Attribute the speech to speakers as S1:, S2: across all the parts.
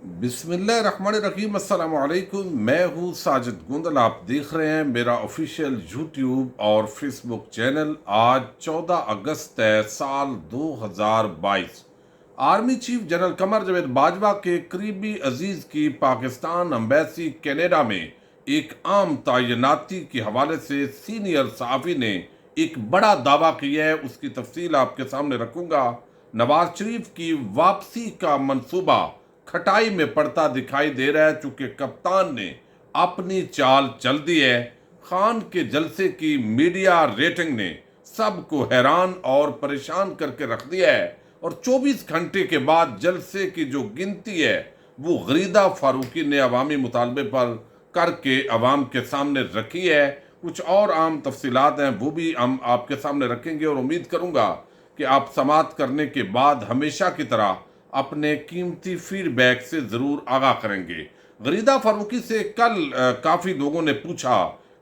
S1: بسم اللہ الرحمن الرحیم، السلام علیکم۔ میں ہوں ساجد گوندل، آپ دیکھ رہے ہیں میرا آفیشیل یوٹیوب اور فیس بک چینل۔ آج 14 اگست ہے سال 2022۔ Army chief general Qamar Javed Bajwa کے قریبی عزیز کی پاکستان امبیسی کینیڈا میں ایک عام تعیناتی کے حوالے سے سینئر صحافی نے ایک بڑا دعویٰ کیا ہے، اس کی تفصیل آپ کے سامنے رکھوں گا۔ نواز شریف کی واپسی کا منصوبہ کھٹائی میں پڑتا دکھائی دے رہا ہے، چونکہ کپتان نے اپنی چال چل دی ہے۔ خان کے جلسے کی میڈیا ریٹنگ نے سب کو حیران اور پریشان کر کے رکھ دیا ہے، اور 24 گھنٹے کے بعد جلسے کی جو گنتی ہے وہ غریدہ فاروقی نے عوامی مطالبے پر کر کے عوام کے سامنے رکھی ہے۔ کچھ اور عام تفصیلات ہیں، وہ بھی ہم آپ کے سامنے رکھیں گے، اور امید کروں گا کہ آپ سماعت کرنے کے بعد ہمیشہ کی طرح اپنے قیمتی فیڈ بیک سے ضرور آگاہ کریں گے۔ غریدہ فاروقی سے کل کافی لوگوں نے پوچھا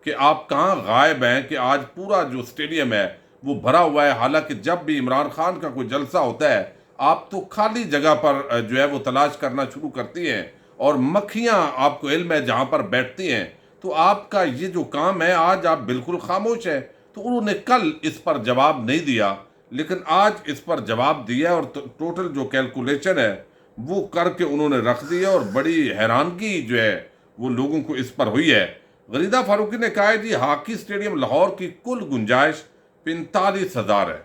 S1: کہ آپ کہاں غائب ہیں، کہ آج پورا جو اسٹیڈیم ہے وہ بھرا ہوا ہے، حالانکہ جب بھی عمران خان کا کوئی جلسہ ہوتا ہے آپ تو خالی جگہ پر جو ہے وہ تلاش کرنا شروع کرتی ہیں، اور مکھیاں آپ کو علم ہے جہاں پر بیٹھتی ہیں، تو آپ کا یہ جو کام ہے آج آپ بالکل خاموش ہیں۔ تو انہوں نے کل اس پر جواب نہیں دیا، لیکن آج اس پر جواب دیا، اور ٹوٹل جو کیلکولیشن ہے وہ کر کے انہوں نے رکھ دیا، اور بڑی حیرانگی جو ہے وہ لوگوں کو اس پر ہوئی ہے۔ غریدہ فاروقی نے کہا ہے جی ہاکی اسٹیڈیم لاہور کی کل گنجائش 45,000 ہے۔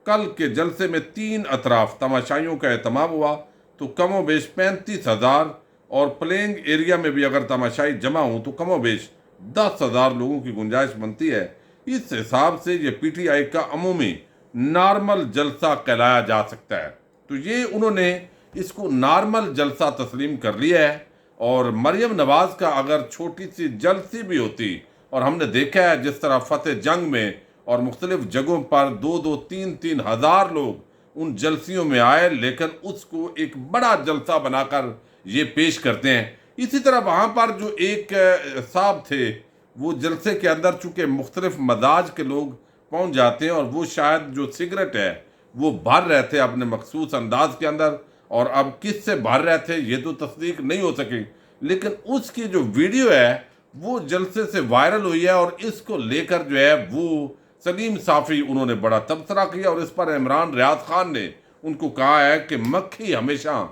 S1: کل کے جلسے میں 3 اطراف تماشائیوں کا اہتمام ہوا تو کم و بیش 35,000، اور پلینگ ایریا میں بھی اگر تماشائی جمع ہوں تو کم و بیش 10,000 لوگوں کی گنجائش بنتی ہے۔ اس حساب سے یہ پی ٹی آئی کا عمومی نارمل جلسہ کہلایا جا سکتا ہے۔ تو یہ انہوں نے اس کو نارمل جلسہ تسلیم کر لیا ہے، اور مریم نواز کا اگر چھوٹی سی جلسی بھی ہوتی، اور ہم نے دیکھا ہے جس طرح فتح جنگ میں اور مختلف جگہوں پر 2-3 ہزار لوگ ان جلسیوں میں آئے، لیکن اس کو ایک بڑا جلسہ بنا کر یہ پیش کرتے ہیں۔ اسی طرح وہاں پر جو ایک صاحب تھے، وہ جلسے کے اندر چونکہ مختلف مزاج کے لوگ پہنچ جاتے ہیں، اور وہ شاید جو سگریٹ ہے وہ بھر رہے تھے اپنے مخصوص انداز کے اندر، اور اب کس سے بھر رہے تھے یہ تو تصدیق نہیں ہو سکی، لیکن اس کی جو ویڈیو ہے وہ جلسے سے وائرل ہوئی ہے، اور اس کو لے کر جو ہے وہ سلیم صافی انہوں نے بڑا تبصرہ کیا، اور اس پر عمران ریاض خان نے ان کو کہا ہے کہ مکھی ہمیشہ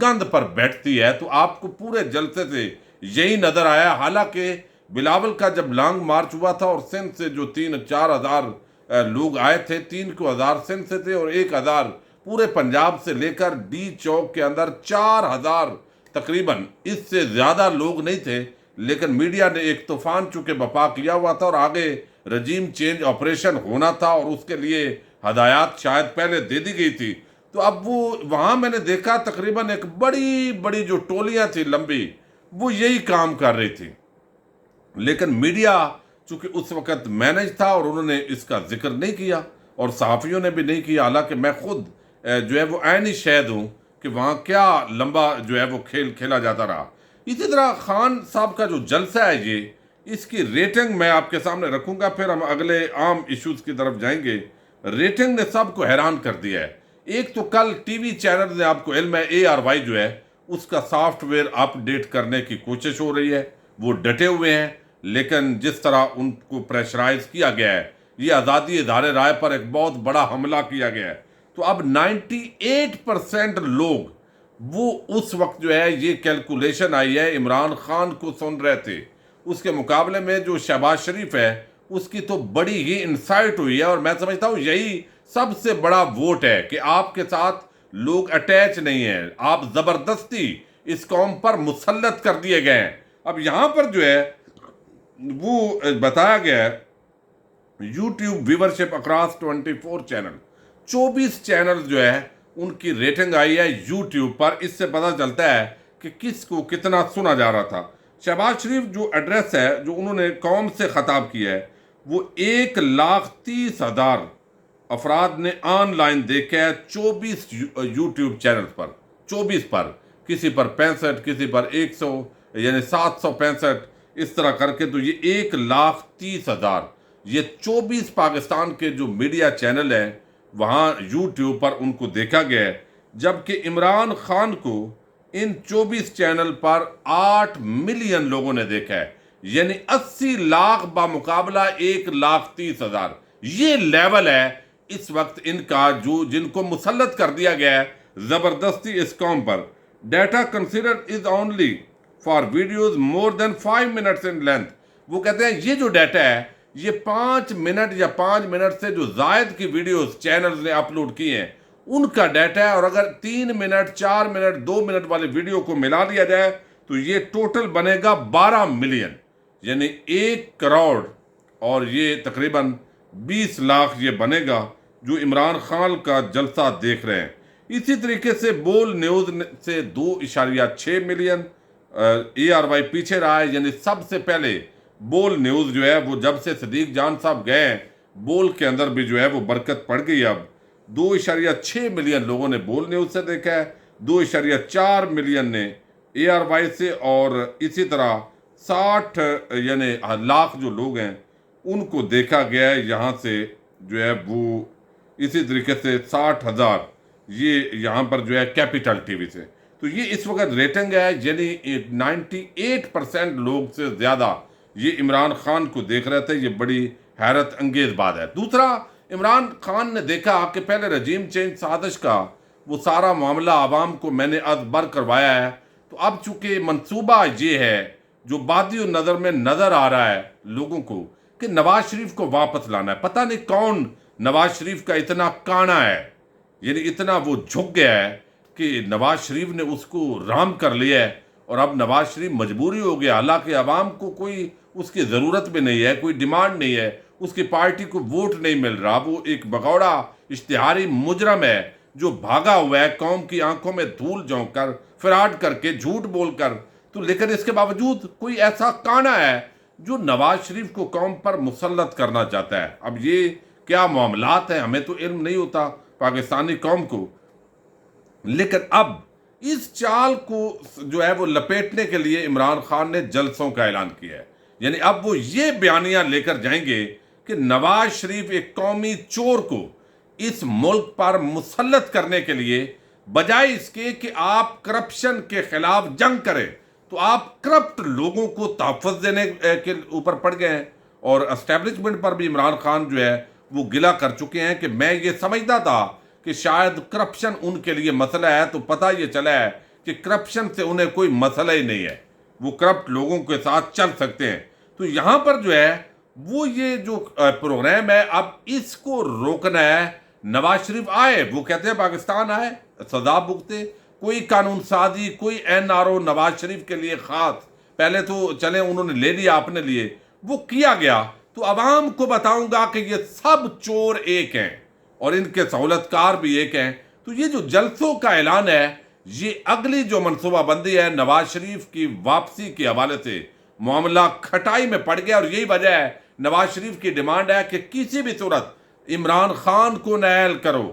S1: گند پر بیٹھتی ہے۔ تو آپ کو پورے جلسے سے یہی نظر آیا، حالانکہ بلاول کا جب لانگ مارچ ہوا تھا اور سندھ سے جو 3-4 ہزار لوگ آئے تھے، 3,000 سندھ سے تھے اور 1,000 پورے پنجاب سے، لے کر ڈی چوک کے اندر 4,000 تقریباً، اس سے زیادہ لوگ نہیں تھے، لیکن میڈیا نے ایک طوفان چونکہ بپا کیا ہوا تھا، اور آگے رجیم چینج آپریشن ہونا تھا، اور اس کے لیے ہدایات شاید پہلے دے دی گئی تھی۔ تو اب وہ وہاں میں نے دیکھا تقریباً ایک بڑی بڑی جو ٹولیاں تھیں لمبی، وہ یہی کام کر رہی تھی، لیکن میڈیا چونکہ اس وقت مینج تھا اور انہوں نے اس کا ذکر نہیں کیا، اور صحافیوں نے بھی نہیں کیا، حالانکہ میں خود جو ہے وہ عینی شاہد ہوں کہ وہاں کیا لمبا جو ہے وہ کھیل کھیلا جاتا رہا۔ اسی طرح خان صاحب کا جو جلسہ ہے یہ، اس کی ریٹنگ میں آپ کے سامنے رکھوں گا، پھر ہم اگلے عام ایشوز کی طرف جائیں گے۔ ریٹنگ نے سب کو حیران کر دیا ہے۔ ایک تو کل ٹی وی چینل نے، آپ کو علم ہے اے آر وائی جو ہے اس کا سافٹ ویئر اپ ڈیٹ کرنے کی کوشش ہو رہی ہے، وہ ڈٹے ہوئے ہیں، لیکن جس طرح ان کو پریشرائز کیا گیا ہے، یہ آزادی ادارے رائے پر ایک بہت بڑا حملہ کیا گیا ہے، تو اب 98% لوگ وہ اس وقت جو ہے یہ کیلکولیشن آئی ہے عمران خان کو سن رہے تھے، اس کے مقابلے میں جو شہباز شریف ہے اس کی تو بڑی ہی انسائٹ ہوئی ہے، اور میں سمجھتا ہوں یہی سب سے بڑا ووٹ ہے کہ آپ کے ساتھ لوگ اٹیچ نہیں ہیں، آپ زبردستی اس قوم پر مسلط کر دیے گئے ہیں۔ اب یہاں پر جو ہے وہ بتایا گیا ہے YouTube viewership across 24 channel, 24 channel جو ہے ان کی ریٹنگ آئی ہے یوٹیوب پر، اس سے پتہ چلتا ہے کہ کس کو کتنا سنا جا رہا تھا۔ شہباز شریف جو ایڈریس ہے جو انہوں نے قوم سے خطاب کیا ہے، وہ 1,30,000 افراد نے آن لائن دیکھا ہے 24 یوٹیوب چینل پر، 24 پر، کسی پر 65، کسی پر 100، یعنی 765، اس طرح کر کے، تو یہ 1,30,000، یہ 24 پاکستان کے جو میڈیا چینل ہیں وہاں یوٹیوب پر ان کو دیکھا گیا ہے، جبکہ عمران خان کو ان 24 چینل پر 8 ملین لوگوں نے دیکھا ہے، یعنی 80 لاکھ بمقابلہ 1,30,000۔ یہ لیول ہے اس وقت ان کا، جو جن کو مسلط کر دیا گیا ہے زبردستی اس قوم پر۔ Data considered is only for videos more than 5 minutes in length. وہ کہتے ہیں یہ جو ڈیٹا ہے یہ 5 منٹ یا 5 منٹ سے جو زائد کی ویڈیوز چینلز نے اپلوڈ کی ہیں ان کا ڈیٹا ہے، اور اگر 3 منٹ 4 منٹ 2 منٹ والے ویڈیو کو ملا لیا جائے تو یہ ٹوٹل بنے گا 12 ملین، یعنی 1 کروڑ اور یہ تقریباً 20 لاکھ یہ بنے گا جو عمران خان کا جلسہ دیکھ رہے ہیں۔ اسی طریقے سے بول نیوز سے 2.6 ملین، ARY پیچھے رہا ہے، یعنی سب سے پہلے بول نیوز جو ہے وہ جب سے صدیق جان صاحب گئے ہیں بول کے اندر بھی جو ہے وہ برکت پڑ گئی۔ اب 2.6 ملین لوگوں نے بول نیوز سے دیکھا ہے، 2.4 ملین نے ARY سے، اور اسی طرح 60 یعنی لاکھ جو لوگ ہیں ان کو دیکھا گیا ہے یہاں سے جو ہے وہ، اسی طریقے سے 60,000 یہ یہاں پر جو ہے کیپیٹل ٹی وی سے۔ تو یہ اس وقت ریٹنگ ہے، یعنی 98% لوگ سے زیادہ یہ عمران خان کو دیکھ رہے تھے۔ یہ بڑی حیرت انگیز بات ہے۔ دوسرا، عمران خان نے دیکھا کہ پہلے رجیم چینج سازش کا وہ سارا معاملہ عوام کو میں نے ازبر کروایا ہے، تو اب چونکہ منصوبہ یہ ہے جو بادی النظر میں نظر آ رہا ہے لوگوں کو کہ نواز شریف کو واپس لانا ہے۔ پتہ نہیں کون نواز شریف کا اتنا کانا ہے، یعنی اتنا وہ جھک گیا ہے کہ نواز شریف نے اس کو رام کر لیا ہے، اور اب نواز شریف مجبوری ہو گیا، حالانکہ عوام کو کوئی اس کی ضرورت بھی نہیں ہے، کوئی ڈیمانڈ نہیں ہے، اس کی پارٹی کو ووٹ نہیں مل رہا، وہ ایک بگوڑا اشتہاری مجرم ہے جو بھاگا ہوا ہے قوم کی آنکھوں میں دھول جھونک کر، فراڈ کر کے، جھوٹ بول کر۔ تو لیکن اس کے باوجود کوئی ایسا کانا ہے جو نواز شریف کو قوم پر مسلط کرنا چاہتا ہے۔ اب یہ کیا معاملات ہیں ہمیں تو علم نہیں ہوتا پاکستانی قوم کو، لیکن اب اس چال کو جو ہے وہ لپیٹنے کے لیے عمران خان نے جلسوں کا اعلان کیا ہے، یعنی اب وہ یہ بیانیہ لے کر جائیں گے کہ نواز شریف ایک قومی چور کو اس ملک پر مسلط کرنے کے لیے بجائے اس کے کہ آپ کرپشن کے خلاف جنگ کریں تو آپ کرپٹ لوگوں کو تحفظ دینے کے اوپر پڑ گئے ہیں، اور اسٹیبلشمنٹ پر بھی عمران خان جو ہے وہ گلہ کر چکے ہیں کہ میں یہ سمجھتا تھا کہ شاید کرپشن ان کے لیے مسئلہ ہے، تو پتہ یہ چلا ہے کہ کرپشن سے انہیں کوئی مسئلہ ہی نہیں ہے، وہ کرپٹ لوگوں کے ساتھ چل سکتے ہیں۔ تو یہاں پر جو ہے وہ یہ جو پروگرام ہے اب اس کو روکنا ہے۔ نواز شریف آئے، وہ کہتے ہیں پاکستان آئے سزا بھگتے، کوئی قانون سازی، کوئی NRO نواز شریف کے لیے خاص، پہلے تو چلیں انہوں نے لے لیا اپنے لیے، وہ کیا گیا تو عوام کو بتاؤں گا کہ یہ سب چور ایک ہیں اور ان کے سہولت کار بھی ایک ہیں۔ تو یہ جو جلسوں کا اعلان ہے یہ اگلی جو منصوبہ بندی ہے نواز شریف کی واپسی کے حوالے سے معاملہ کھٹائی میں پڑ گیا، اور یہی وجہ ہے نواز شریف کی ڈیمانڈ ہے کہ کسی بھی صورت عمران خان کو نائل کرو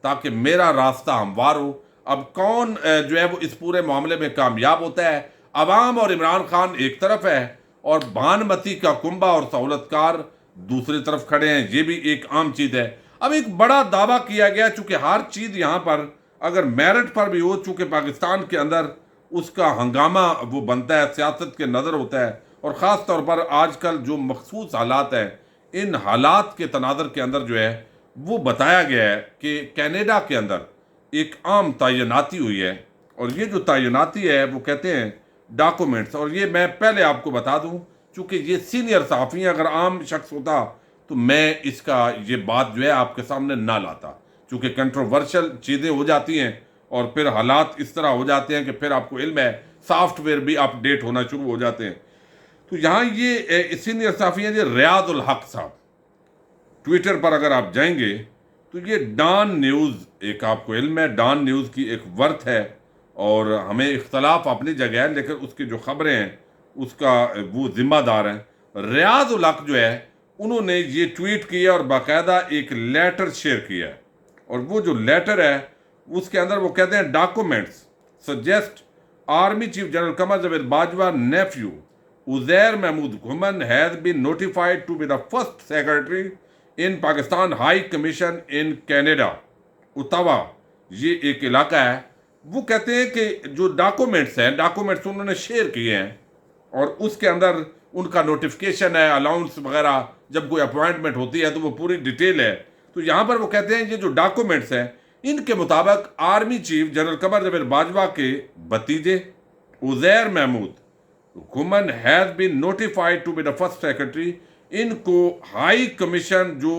S1: تاکہ میرا راستہ ہموار ہو۔ اب کون جو ہے وہ اس پورے معاملے میں کامیاب ہوتا ہے؟ عوام اور عمران خان ایک طرف ہے اور بھانمتی کا کنبہ اور سہولت کار دوسری طرف کھڑے ہیں، یہ بھی ایک عام چیز ہے۔ اب ایک بڑا دعویٰ کیا گیا چونکہ ہر چیز یہاں پر اگر میرٹ پر بھی ہو، چونکہ پاکستان کے اندر اس کا ہنگامہ وہ بنتا ہے، سیاست کے نظر ہوتا ہے، اور خاص طور پر آج کل جو مخصوص حالات ہیں ان حالات کے تناظر کے اندر جو ہے وہ بتایا گیا ہے کہ کینیڈا کے اندر ایک عام تعیناتی ہوئی ہے، اور یہ جو تعیناتی ہے وہ کہتے ہیں ڈاکومنٹس، اور یہ میں پہلے آپ کو بتا دوں چونکہ یہ سینئر صحافی ہیں، اگر عام شخص ہوتا تو میں اس کا یہ بات جو ہے آپ کے سامنے نہ لاتا، چونکہ کنٹروورشل چیزیں ہو جاتی ہیں اور پھر حالات اس طرح ہو جاتے ہیں کہ پھر آپ کو علم ہے سافٹ ویئر بھی اپ ڈیٹ ہونا شروع ہو جاتے ہیں۔ تو یہاں یہ سینئر صحافی ہیں جی ریاض الحق صاحب، ٹویٹر پر اگر آپ جائیں گے تو یہ ڈان نیوز، ایک آپ کو علم ہے ڈان نیوز کی ایک ورث ہے، اور ہمیں اختلاف اپنی جگہ ہے لیکن اس کی جو خبریں ہیں اس کا وہ ذمہ دار ہیں۔ ریاض الحق جو ہے انہوں نے یہ ٹویٹ کیا اور باقاعدہ ایک لیٹر شیئر کیا ہے، اور وہ جو لیٹر ہے اس کے اندر وہ کہتے ہیں documents suggest army chief general Qamar Javed Bajwa nephew Uzair Mahmood Ghumman has been notified to be the first secretary in Pakistan High Commission in Canada. اتاوا یہ ایک علاقہ ہے وہ کہتے ہیں کہ جو ڈاکومنٹس انہوں نے شیئر کیے ہیں اور اس کے اندر ان کا نوٹیفکیشن ہے، الاؤنس وغیرہ، جب کوئی اپوائنٹمنٹ ہوتی ہے تو وہ پوری ڈیٹیل ہے. تو یہاں پر وہ کہتے ہیں یہ جو ڈاکومنٹس ہیں ان کے مطابق army chief general Qamar Javed Bajwa کے بھتیجے Uzair Mahmood Ghumman has been notified to be the first secretary. ان کو ہائی کمیشن جو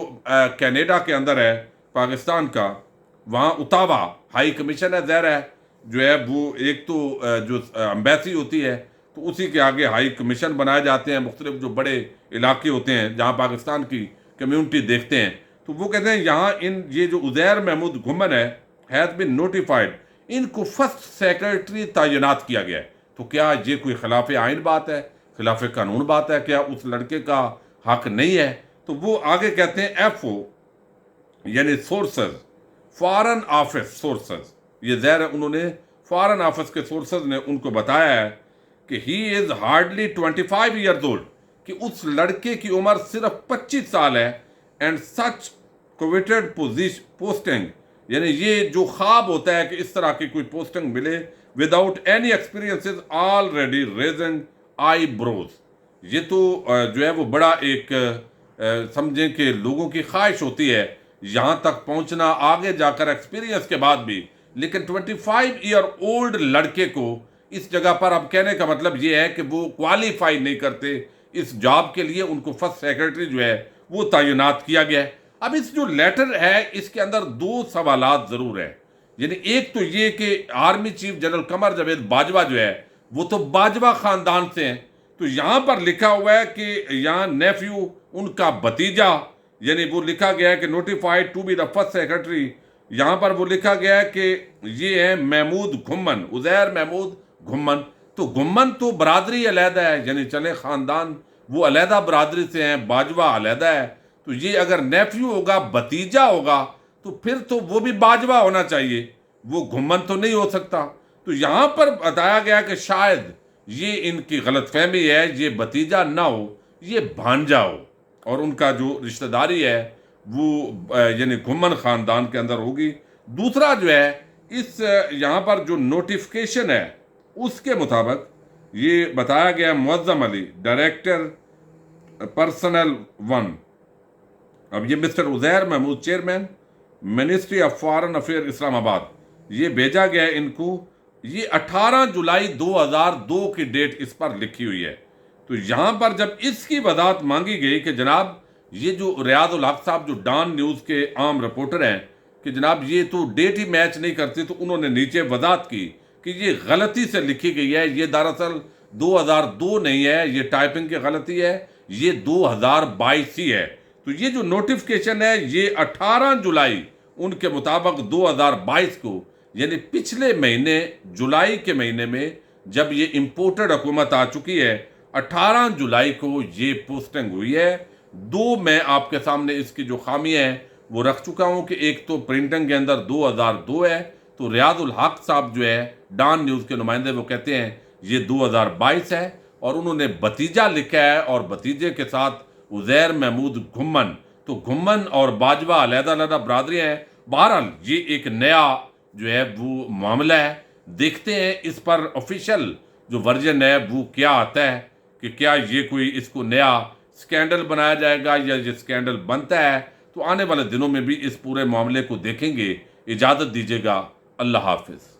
S1: کینیڈا کے اندر ہے پاکستان کا، وہاں اتاوا ہائی کمیشن ہے، ظاہر ہے جو ہے وہ ایک تو جو امبیسی ہوتی ہے تو اسی کے آگے ہائی کمیشن بنائے جاتے ہیں. مختلف جو بڑے علاقے ہوتے ہیں جہاں پاکستان کی کمیونٹی دیکھتے ہیں، تو وہ کہتے ہیں یہاں یہ جو عزیر محمود گھمن ہے ہیز بین نوٹیفائڈ، ان کو فرسٹ سیکرٹری تعینات کیا گیا ہے. تو کیا یہ کوئی خلاف آئین بات ہے، خلاف قانون بات ہے؟ کیا اس لڑکے کا حق نہیں ہے؟ تو وہ آگے کہتے ہیں ایف او یعنی سورسز، فارن آفس سورسز، یہ ظاہر ہے انہوں نے فارن آفس کے سورسز نے ان کو بتایا ہے کہ ہی از ہارڈلی 25 ایئرز اولڈ، کہ اس لڑکے کی عمر صرف 25 سال ہے. اینڈ سچ کویٹڈ پوسٹنگ، یعنی یہ جو خواب ہوتا ہے کہ اس طرح کی کوئی پوسٹنگ ملے without any experiences already raising eyebrows. یہ تو جو ہے وہ بڑا ایک سمجھیں کہ لوگوں کی خواہش ہوتی ہے یہاں تک پہنچنا آگے جا کر ایکسپیرینس کے بعد بھی، لیکن 25 ایئر اولڈ لڑکے کو اس جگہ پر اب کہنے کا مطلب یہ ہے کہ وہ کوالیفائی نہیں کرتے اس جاب کے لیے. ان کو فرسٹ سیکرٹری جو ہے وہ تعینات کیا گیا ہے. اب اس جو لیٹر ہے اس کے اندر دو سوالات ضرور ہیں. یعنی ایک تو یہ کہ army chief general Qamar Javed Bajwa جو ہے وہ تو باجوہ خاندان سے ہیں، تو یہاں پر لکھا ہوا ہے کہ یہاں نیفیو ان کا بھتیجا، یعنی وہ لکھا گیا ہے کہ notified to be the first secretary. یہاں پر وہ لکھا گیا ہے کہ یہ ہے محمود گھمن، عزیر محمود گھمن. تو گھمن تو برادری علیحدہ ہے، یعنی چلے خاندان وہ علیحدہ برادری سے ہیں، باجوہ علیحدہ ہے. تو یہ اگر نیفیو ہوگا، بھتیجا ہوگا، تو پھر تو وہ بھی باجوہ ہونا چاہیے، وہ گھمن تو نہیں ہو سکتا. تو یہاں پر بتایا گیا کہ شاید یہ ان کی غلط فہمی ہے، یہ بھتیجا نہ ہو، یہ بھانجا ہو، اور ان کا جو رشتہ داری ہے وہ یعنی گھمن خاندان کے اندر ہوگی. دوسرا جو ہے اس یہاں پر جو نوٹیفکیشن ہے اس کے مطابق یہ بتایا گیا معظم علی ڈائریکٹر پرسنل 1، اب یہ mister Uzair Mahmood chairman ministry of foreign affair Islamabad, یہ بھیجا گیا ان کو. یہ 18 جولائی 2002 کی ڈیٹ اس پر لکھی ہوئی ہے. تو یہاں پر جب اس کی وضاحت مانگی گئی کہ جناب یہ جو ریاض الحق صاحب جو ڈان نیوز کے عام رپورٹر ہیں کہ جناب یہ تو ڈیٹ ہی میچ نہیں کرتی، تو انہوں نے نیچے وضاحت کی کہ یہ غلطی سے لکھی گئی ہے، یہ دراصل 2002 نہیں ہے، یہ ٹائپنگ کی غلطی ہے، یہ 2022 ہی ہے. تو یہ جو نوٹیفکیشن ہے یہ 18 جولائی ان کے مطابق 2022 کو، یعنی پچھلے مہینے جولائی کے مہینے میں جب یہ امپورٹڈ حکومت آ چکی ہے، 18 جولائی کو یہ پوسٹنگ ہوئی ہے. دو میں آپ کے سامنے اس کی جو خامیاں ہیں وہ رکھ چکا ہوں کہ ایک تو پرنٹنگ کے اندر 2002 ہے، تو ریاض الحق صاحب جو ہے ڈان نیوز کے نمائندے وہ کہتے ہیں یہ 2022 ہے، اور انہوں نے بھتیجا لکھا ہے اور بھتیجے کے ساتھ عزیر محمود گھمن. تو گھمن اور باجوہ علیحدہ علیحدہ برادریاں ہیں. بہرحال یہ ایک نیا جو ہے وہ معاملہ ہے، دیکھتے ہیں اس پر آفیشیل جو ورژن ہے وہ کیا آتا ہے، کہ کیا یہ کوئی اس کو نیا سکینڈل بنایا جائے گا یا یہ سکینڈل بنتا ہے. تو آنے والے دنوں میں بھی اس پورے معاملے کو دیکھیں گے. اجازت دیجیے گا، اللہ حافظ.